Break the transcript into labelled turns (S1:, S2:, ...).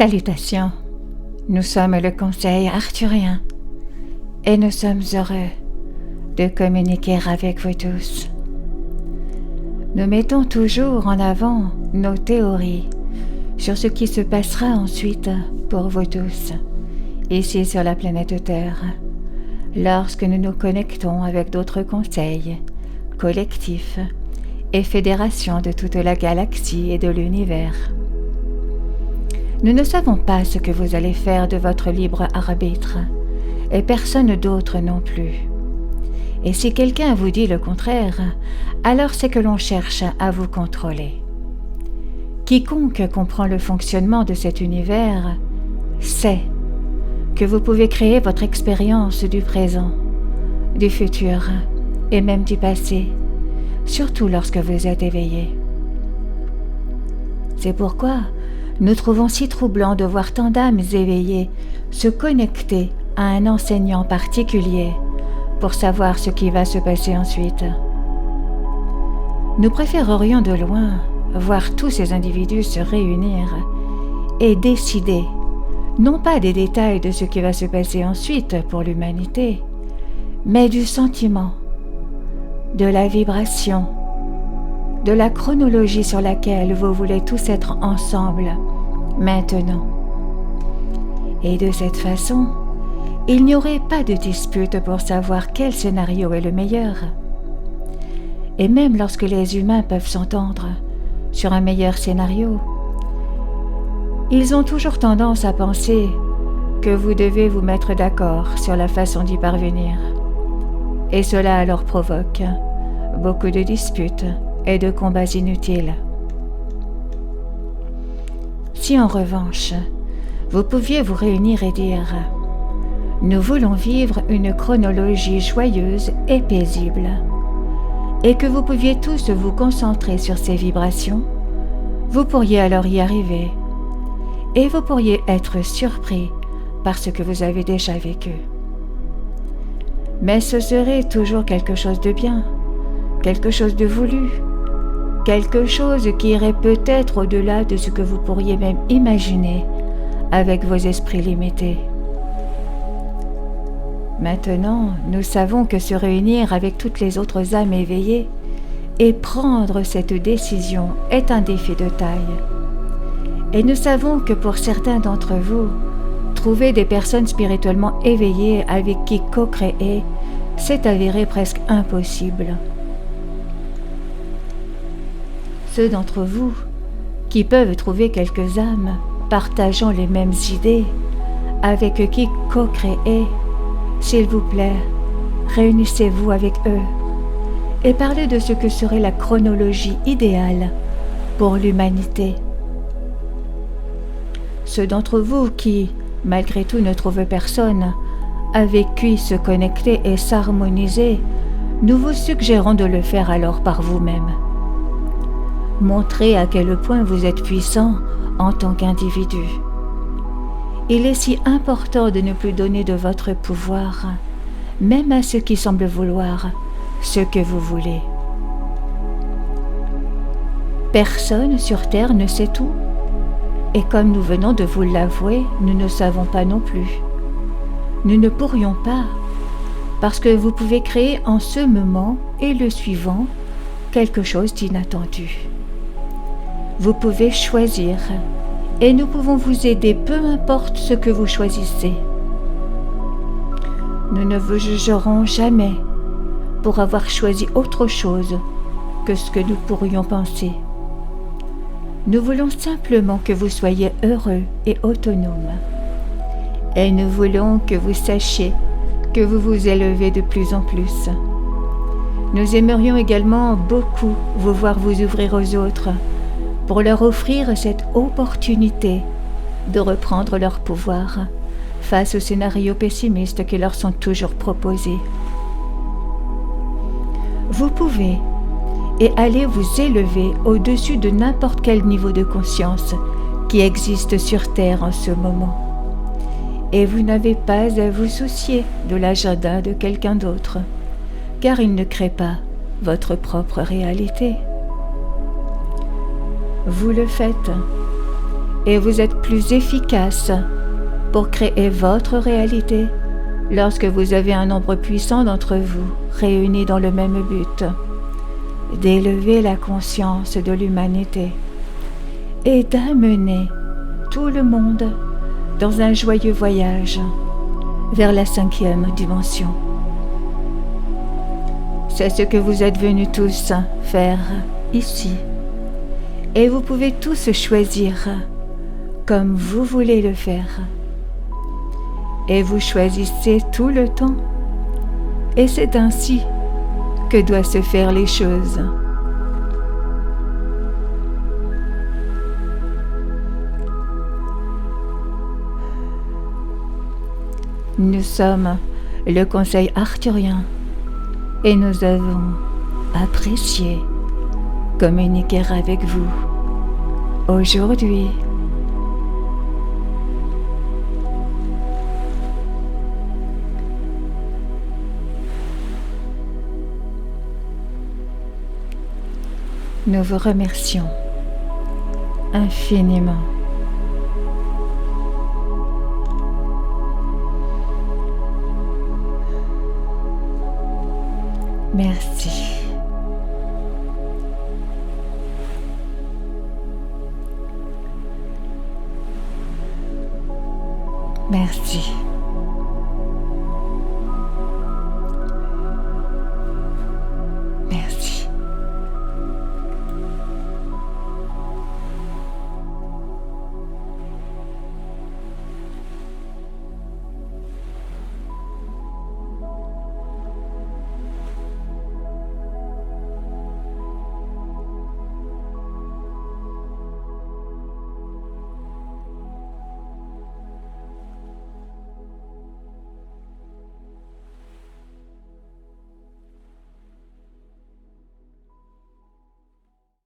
S1: Salutations, nous sommes le Conseil arthurien et nous sommes heureux de communiquer avec vous tous. Nous mettons toujours en avant nos théories sur ce qui se passera ensuite pour vous tous, ici sur la planète Terre, lorsque nous nous connectons avec d'autres conseils, collectifs et fédérations de toute la galaxie et de l'univers. Nous ne savons pas ce que vous allez faire de votre libre arbitre, et personne d'autre non plus. Et si quelqu'un vous dit le contraire, alors c'est que l'on cherche à vous contrôler. Quiconque comprend le fonctionnement de cet univers sait que vous pouvez créer votre expérience du présent, du futur et même du passé, surtout lorsque vous êtes éveillé. C'est pourquoi nous trouvons si troublant de voir tant d'âmes éveillées se connecter à un enseignant particulier pour savoir ce qui va se passer ensuite. Nous préférerions de loin voir tous ces individus se réunir et décider, non pas des détails de ce qui va se passer ensuite pour l'humanité, mais du sentiment, de la vibration, de la chronologie sur laquelle vous voulez tous être ensemble, maintenant. Et de cette façon, il n'y aurait pas de dispute pour savoir quel scénario est le meilleur. Et même lorsque les humains peuvent s'entendre sur un meilleur scénario, ils ont toujours tendance à penser que vous devez vous mettre d'accord sur la façon d'y parvenir. Et cela alors provoque beaucoup de disputes et de combats inutiles. Si en revanche, vous pouviez vous réunir et dire « Nous voulons vivre une chronologie joyeuse et paisible », et que vous pouviez tous vous concentrer sur ces vibrations, vous pourriez alors y arriver, et vous pourriez être surpris par ce que vous avez déjà vécu. Mais ce serait toujours quelque chose de bien, quelque chose de voulu, quelque chose qui irait peut-être au-delà de ce que vous pourriez même imaginer avec vos esprits limités. Maintenant, nous savons que se réunir avec toutes les autres âmes éveillées et prendre cette décision est un défi de taille. Et nous savons que pour certains d'entre vous, trouver des personnes spirituellement éveillées avec qui co-créer s'est avéré presque impossible. Ceux d'entre vous qui peuvent trouver quelques âmes partageant les mêmes idées, avec qui co-créer, s'il vous plaît, réunissez-vous avec eux et parlez de ce que serait la chronologie idéale pour l'humanité. Ceux d'entre vous qui, malgré tout, ne trouvent personne avec qui se connecter et s'harmoniser, nous vous suggérons de le faire alors par vous-même. Montrez à quel point vous êtes puissant en tant qu'individu. Il est si important de ne plus donner de votre pouvoir, même à ceux qui semblent vouloir ce que vous voulez. Personne sur Terre ne sait tout, et comme nous venons de vous l'avouer, nous ne savons pas non plus. Nous ne pourrions pas, parce que vous pouvez créer en ce moment et le suivant quelque chose d'inattendu. Vous pouvez choisir, et nous pouvons vous aider, peu importe ce que vous choisissez. Nous ne vous jugerons jamais pour avoir choisi autre chose que ce que nous pourrions penser. Nous voulons simplement que vous soyez heureux et autonomes. Et nous voulons que vous sachiez que vous vous élevez de plus en plus. Nous aimerions également beaucoup vous voir vous ouvrir aux autres, pour leur offrir cette opportunité de reprendre leur pouvoir face aux scénarios pessimistes qui leur sont toujours proposés. Vous pouvez et allez vous élever au-dessus de n'importe quel niveau de conscience qui existe sur Terre en ce moment. Et vous n'avez pas à vous soucier de l'agenda de quelqu'un d'autre, car il ne crée pas votre propre réalité. Vous le faites, et vous êtes plus efficace pour créer votre réalité lorsque vous avez un nombre puissant d'entre vous réunis dans le même but, d'élever la conscience de l'humanité et d'amener tout le monde dans un joyeux voyage vers la 5e dimension. C'est ce que vous êtes venus tous faire ici. Et vous pouvez tous choisir comme vous voulez le faire. Et vous choisissez tout le temps. Et c'est ainsi que doivent se faire les choses. Nous sommes le Conseil arthurien et nous avons apprécié communiquer avec vous aujourd'hui. Nous vous remercions infiniment. Merci. Merci.